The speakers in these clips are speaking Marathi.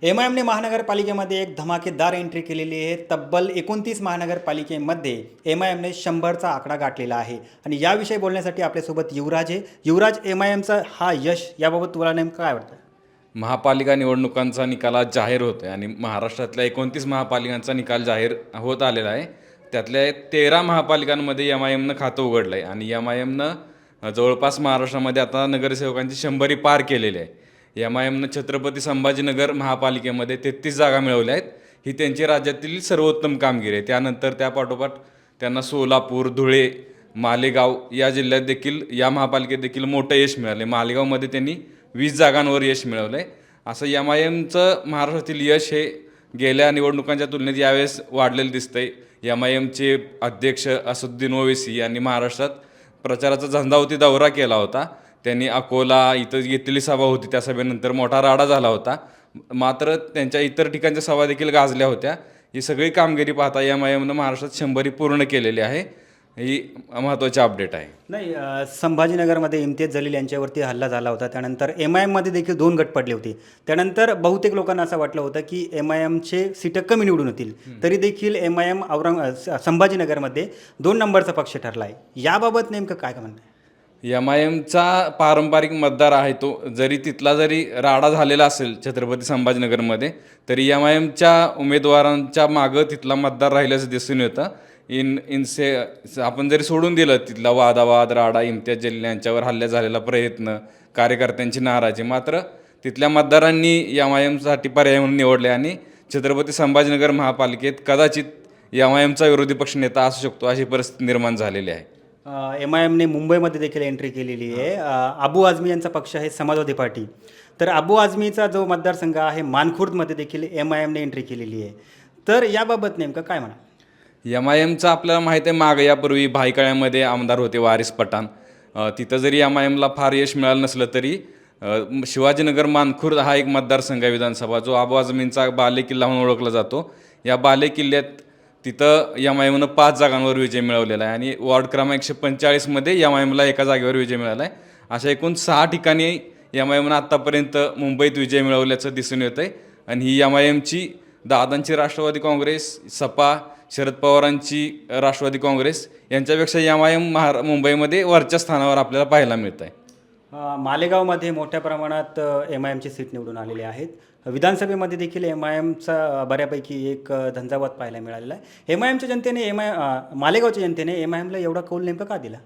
एमआयएमने महानगरपालिकेमध्ये एक धमाकेदार एंट्री केलेली आहे। तब्बल 29 महानगरपालिकेमध्ये एमआयएमने 100चा आकडा गाठलेला आहे आणि याविषयी बोलण्यासाठी आपल्यासोबत युवराज आहे। युवराज, एमआयएमचा हा यश याबाबत तुला नेमकं काय वाटतं? महापालिका निवडणुकांचा निकाल आज जाहीर होतो आहे आणि महाराष्ट्रातल्या 29 महापालिकांचा निकाल जाहीर होत आलेला आहे। त्यातल्या 13 महापालिकांमध्ये एमआयएमनं खातं उघडलं आहे आणि एमआयएमनं जवळपास महाराष्ट्रामध्ये आता नगरसेवकांची 100 पार केलेली आहे। एमआयएमनं छत्रपती संभाजीनगर महापालिकेमध्ये 33 जागा मिळवल्या आहेत। ही त्यांची राज्यातील सर्वोत्तम कामगिरी आहे। त्यानंतर त्यापाठोपाठ त्यांना सोलापूर, धुळे, मालेगाव या जिल्ह्यात देखील या महापालिकेत देखील मोठं यश मिळाले। मालेगावमध्ये त्यांनी 20 जागांवर यश मिळवलं आहे। असं एमआयएमचं महाराष्ट्रातील यश हे गेल्या निवडणुकांच्या तुलनेत यावेळेस वाढलेलं दिसतंय। एमआयएमचे अध्यक्ष असदुद्दीन ओवैसी यांनी महाराष्ट्रात प्रचाराचा झंझावती दौरा केला होता। त्यांनी अकोला इथं घेतलेली सभा होती, त्या सभेनंतर मोठा राडा झाला होता। मात्र त्यांच्या इतर ठिकाणच्या सभा देखील गाजल्या होत्या। ही सगळी कामगिरी पाहता एमआयएमनं महाराष्ट्रात 100 पूर्ण केलेली आहे। ही महत्त्वाची अपडेट आहे। नाही, संभाजीनगरमध्ये इम्तियाज जलील यांच्यावरती हल्ला झाला होता। त्यानंतर एमआयएममध्ये देखील 2 गट पडले होते। त्यानंतर बहुतेक लोकांना असं वाटलं होतं की एमआयएमचे सीटं कमी निवडून होतील, तरी देखील एमआयएम संभाजीनगरमध्ये 2 नंबरचा पक्ष ठरला आहे। याबाबत नेमकं काय म्हणणं आहे? एमआयएमचा पारंपरिक मतदार आहे तो, जरी राडा झालेला असेल छत्रपती संभाजीनगरमध्ये, तरी एमआयएमच्या उमेदवारांच्या मागं तिथला मतदार राहिल्याचं दिसून येतं। आपण जरी सोडून दिलं तिथला वादावाद, राडा, इम्तियाज जलील यांच्यावर हल्ला झालेला प्रयत्न, कार्यकर्त्यांची नाराजी, मात्र तिथल्या मतदारांनी एमआयएमसाठी पर्याय म्हणून निवडले आणि छत्रपती संभाजीनगर महापालिकेत कदाचित एमआयएमचा विरोधी पक्षनेता असू शकतो अशी परिस्थिती निर्माण झालेली आहे। एमआयएमने मुंबईमध्ये देखील एंट्री केलेली आहे। अबू आझमी यांचा पक्ष आहे समाजवादी पार्टी। तर अबू आझमीचा जो मतदारसंघ आहे मानखुर्दमध्ये देखील एमआयएमने एंट्री केलेली आहे। तर याबाबत नेमकं काय म्हणा? एमआयएमचं आपल्याला माहीत आहे, मागं यापूर्वी भायखळ्यामध्ये आमदार होते वारिस पठाण। तिथं जरी एमआयएमला फार यश मिळालं नसलं तरी शिवाजीनगर मानखुर्द हा एक मतदारसंघ आहे विधानसभा, जो अबू आझमींचा बालेकिल्ला म्हणून ओळखला जातो। या बालेकिल्ल्यात तिथं एमआयएमनं 5 जागांवर विजय मिळवलेला आहे आणि वॉर्ड क्रमांक 145मध्ये एमआयएमला 1 जागेवर विजय मिळाला आहे। अशा एकूण 6 ठिकाणी एमआयएमनं आत्तापर्यंत मुंबईत विजय मिळवल्याचं दिसून येतं आहे आणि ही एमआयएमची दादांची राष्ट्रवादी काँग्रेस, सपा, शरद पवारांची राष्ट्रवादी काँग्रेस यांच्यापेक्षा एमआयएम मुंबईमध्ये वरच्या स्थानावर आपल्याला पाहायला मिळत आहे। मालेगावमध्ये मोठ्या प्रमाणात एमआयएमची सीट निवडून आलेले आहेत। विधानसभेमध्ये देखील एमआयएमचा बऱ्यापैकी एक झंझावात पाहायला मिळालेला आहे। एमआयएमच्या जनतेने मालेगावच्या जनतेने एमआयएमला एवढा कौल नेमका का दिला?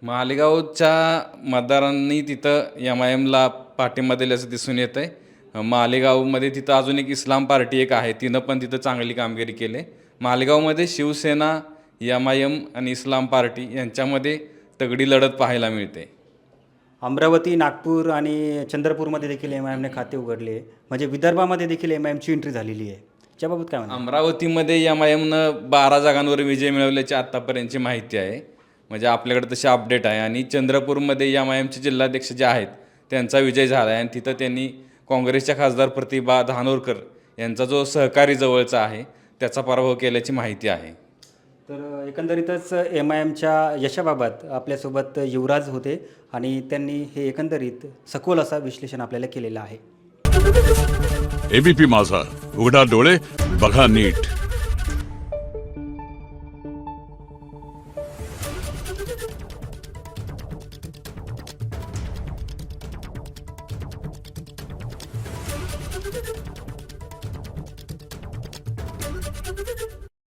मालेगावच्या मतदारांनी तिथं एमआयएमला पाठिंबा दिल्याचं दिसून येतं आहे। मालेगावमध्ये तिथं अजून एक इस्लाम पार्टी एक आहे, तिनं पण तिथं चांगली कामगिरी केली आहे। मालेगावमध्ये शिवसेना, एमआयएम आणि इस्लाम पार्टी यांच्यामध्ये तगडी लढत पाहायला मिळते। अमरावती, नागपूर आणि चंद्रपूरमध्ये देखील एमआयएमने खाते उघडले, म्हणजे विदर्भामध्ये देखील एमआयएमची एंट्री झालेली आहे। त्याबाबत काय म्हणा? अमरावतीमध्ये एमआयएमनं 12 जागांवर विजय मिळवल्याची आत्तापर्यंतची माहिती आहे, म्हणजे आपल्याकडे तशी अपडेट आहे। आणि चंद्रपूरमध्ये एमआयएमचे जिल्हाध्यक्ष जे आहेत त्यांचा विजय झाला आहे आणि तिथं त्यांनी काँग्रेसच्या खासदार प्रतिभा धानोरकर यांचा जो सहकारी जवळचा आहे त्याचा पराभव केल्याची माहिती आहे। तर एकंदरीतच एमआयएमच्या यशाबाबत आपल्यासोबत युवराज होते आणि त्यांनी हे एकंदरीत सखोल असा विश्लेषण आपल्याला केलेलं आहे। एबीपी माझा, उघडा डोळे बघा नीट।